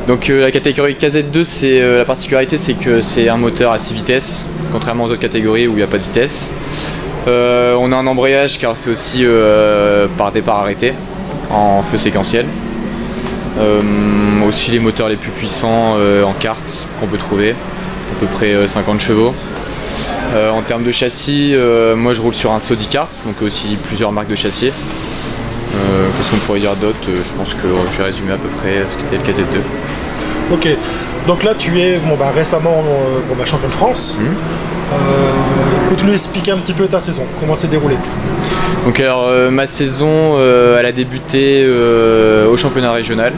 Donc la catégorie KZ2, la particularité c'est que c'est un moteur à 6 vitesses, contrairement aux autres catégories où il n'y a pas de vitesse. On a un embrayage car c'est aussi par départ arrêté, en feu séquentiel. Aussi les moteurs les plus puissants en carte qu'on peut trouver, à peu près 50 chevaux. En termes de châssis, moi je roule sur un Sodi Kart, donc aussi plusieurs marques de châssis. Qu'est-ce qu'on pourrait dire d'autre? Je pense que j'ai résumé à peu près ce qu'était le KZ2. Ok, donc là tu es récemment champion de France. Peux-tu nous expliquer un petit peu ta saison? Comment s'est déroulée? Donc alors ma saison elle a débuté au championnat régional.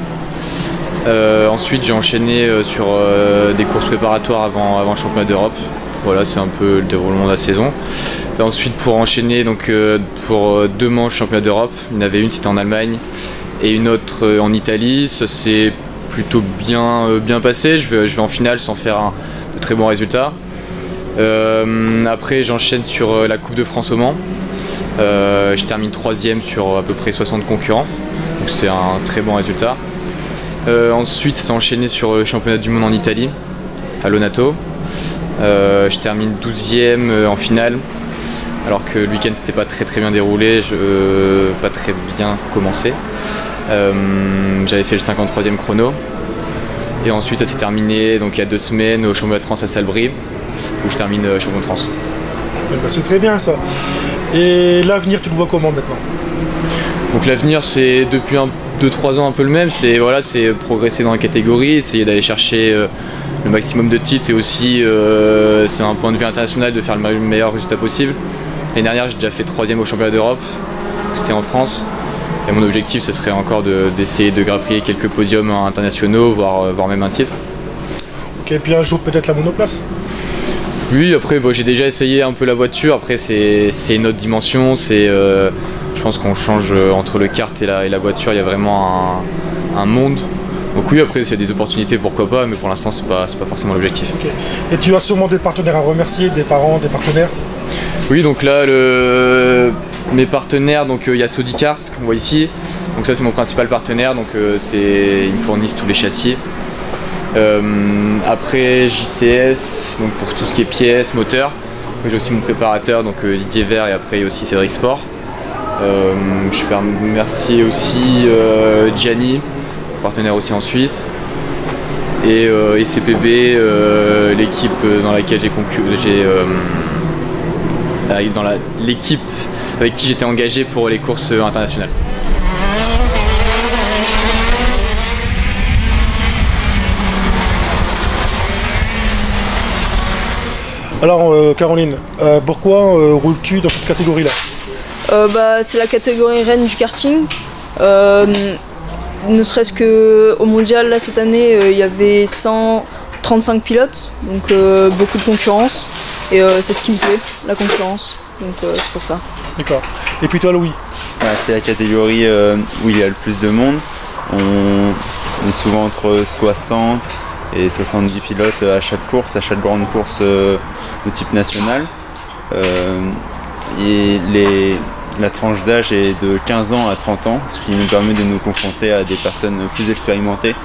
Ensuite j'ai enchaîné sur des courses préparatoires avant le championnat d'Europe. Voilà, c'est un peu le déroulement de la saison. Et ensuite pour enchaîner donc, pour 2 manches championnat d'Europe, il y en avait une c'était en Allemagne et une autre en Italie. Ça s'est plutôt bien passé, je vais en finale sans faire de très bons résultats. Après j'enchaîne sur la Coupe de France au Mans. Je termine 3e sur à peu près 60 concurrents, donc c'est un très bon résultat. Ensuite ça s'est enchaîné sur le championnat du monde en Italie, à Lonato. Je termine 12e en finale, alors que le week-end c'était pas très bien déroulé, pas très bien commencé. J'avais fait le 53e chrono. Et ensuite ça s'est terminé donc, il y a 2 semaines au championnat de France à Salbris, où je termine champion de France. C'est très bien ça. Et l'avenir, tu le vois comment maintenant? Donc l'avenir c'est depuis 2-3 ans un peu le même, c'est progresser dans la catégorie, essayer d'aller chercher le maximum de titres et aussi c'est un point de vue international de faire le meilleur résultat possible. L'année dernière j'ai déjà fait 3e au championnat d'Europe, c'était en France. Et mon objectif ce serait encore d'essayer de grappiller quelques podiums internationaux, voire même un titre. Ok, et puis un jour peut-être la monoplace? Oui, après j'ai déjà essayé un peu la voiture, après c'est une autre dimension, je pense qu'on change entre le kart et la voiture, il y a vraiment un monde. Donc oui, après s'il y a des opportunités pourquoi pas, mais pour l'instant c'est pas forcément l'objectif. Okay. Et tu as sûrement des partenaires à remercier, des parents, des partenaires? Oui, donc là mes partenaires, donc il y a Sodi Kart qu'on voit ici, donc ça c'est mon principal partenaire, donc ils me fournissent tous les châssis. Après JCS, donc pour tout ce qui est pièces, moteurs. J'ai aussi mon préparateur, donc Didier Vert, et après aussi Cédric Sport. Je peux remercier aussi Gianni, partenaire aussi en Suisse, et CPB, l'équipe dans laquelle l'équipe avec qui j'étais engagé pour les courses internationales. Alors Caroline, pourquoi roules-tu dans cette catégorie-là? C'est la catégorie reine du karting. Ne serait-ce qu'au mondial, là, cette année, il y avait 135 pilotes, donc beaucoup de concurrence. Et c'est ce qui me plaît, la concurrence. Donc c'est pour ça. D'accord. Et puis toi Louis? C'est la catégorie où il y a le plus de monde. On est souvent entre 60 et 70 pilotes à chaque course, à chaque grande course de type national. Et la tranche d'âge est de 15 ans à 30 ans, ce qui nous permet de nous confronter à des personnes plus expérimentées,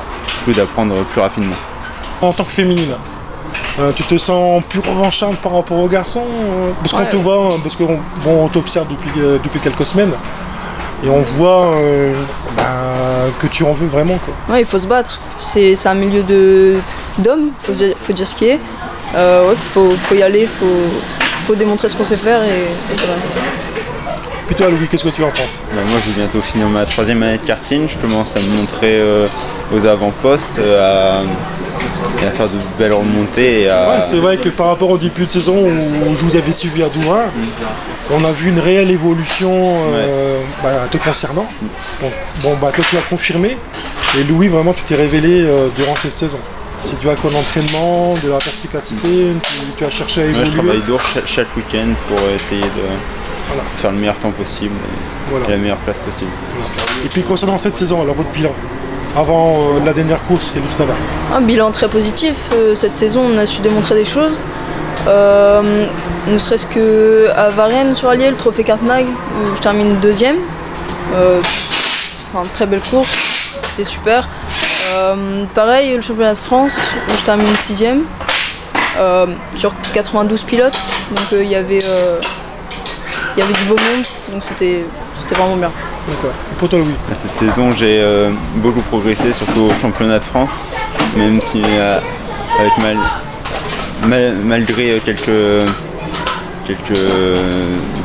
d'apprendre plus rapidement. En tant que féminine, tu te sens plus revancharde par rapport aux garçons? Parce qu'on te voit, parce qu'on t'observe depuis quelques semaines, et on voit que tu en veux vraiment, quoi. Ouais, il faut se battre. C'est un milieu d'hommes, faut dire ce qui est. Faut y aller, faut démontrer ce qu'on sait faire et voilà. Puis toi Louis, qu'est-ce que tu en penses? Moi je vais bientôt finir ma 3e année de karting, je commence à me montrer aux avant-postes, à faire de belles remontées. Ouais, c'est vrai que par rapport au début de saison où je vous avais suivi à Dourin, on a vu une réelle évolution te concernant. Donc, toi tu as confirmé, et Louis vraiment tu t'es révélé durant cette saison. C'est dû à quoi, l'entraînement, de la perspicacité, tu as cherché à évoluer? Je travaille dur chaque week-end pour essayer de faire le meilleur temps possible et la meilleure place possible. Et puis concernant cette saison, alors votre bilan, avant la dernière course qu'il y a eu tout à l'heure? Un bilan très positif. Cette saison, on a su démontrer des choses. Ne serait-ce qu'à Varennes sur Allier, le trophée Kartmag, où je termine 2e. Très belle course, c'était super. Pareil, le championnat de France, je termine 6ème sur 92 pilotes, donc il y avait du beau monde, donc c'était vraiment bien. D'accord. Pour toi, Louis? Cette saison, j'ai beaucoup progressé, surtout au championnat de France, même si avec malgré quelques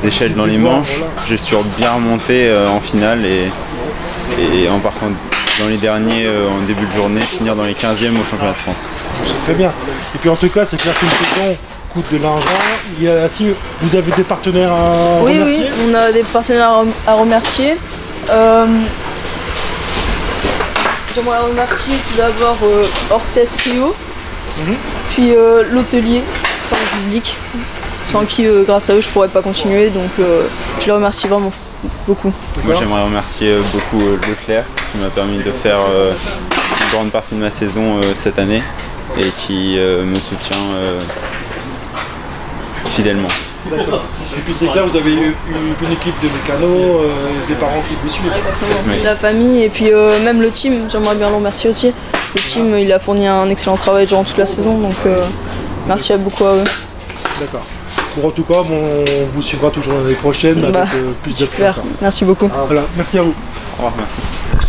échelles dans les manches, voilà. je suis bien remonté en finale et en partant dans les derniers en début de journée, finir dans les 15e au championnat de France. C'est très bien. Et puis en tout cas, c'est clair qu'une saison coûte de l'argent. Il y a la team. Vous avez des partenaires à remercier? Oui, on a des partenaires à remercier. J'aimerais remercier tout d'abord Orthez Trio, puis l'hôtelier sur le public, sans qui, grâce à eux, je pourrais pas continuer, donc je les remercie vraiment beaucoup. Moi, j'aimerais remercier beaucoup Leclerc, qui m'a permis de faire une grande partie de ma saison cette année et qui me soutient fidèlement. D'accord. Et puis c'est clair, vous avez eu une équipe de mécanos, des parents qui vous suivent. Exactement, Oui. la famille et puis même le team, j'aimerais bien le remercier aussi. Le team, il a fourni un excellent travail durant toute la saison, donc merci beaucoup à eux. D'accord. Bon, en tout cas, on vous suivra toujours l'année prochaine avec plus de Super, merci beaucoup. Voilà, merci à vous. Au revoir, merci.